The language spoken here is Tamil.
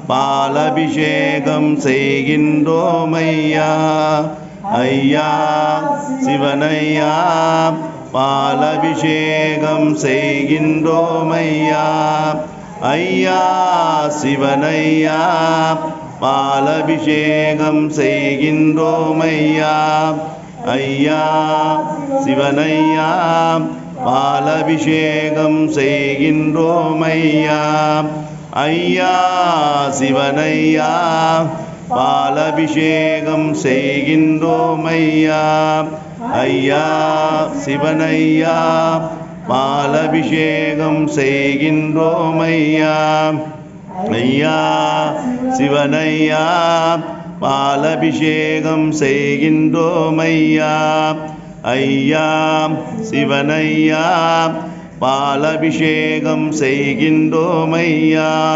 பாலபிஷேகம் செய்கின்றோம் ஐயா. ஐயா சிவனையா பாலபிஷேகம் செய்கின்றோம் ஐயா. ஐயா சிவனையா பாலபிஷேகம் செய்கின்றோம் ஐயா. ஐயா சிவனையா பாலபிஷேகம் செய்கின்றோம் ஐயா. ஐயா சிவனையா பாலபிஷேகம் செய்கின்றோம் ஐயா. ஐயா சிவனையா பாலபிஷேகம் செய்கின்றோம் ஐயா. ஐயா சிவனையா பாலபிஷேகம் செய்கின்றோம் ஐயா. ஐயா சிவனையா பாலபிஷேகம் செய்கின்றோம் ஐயா.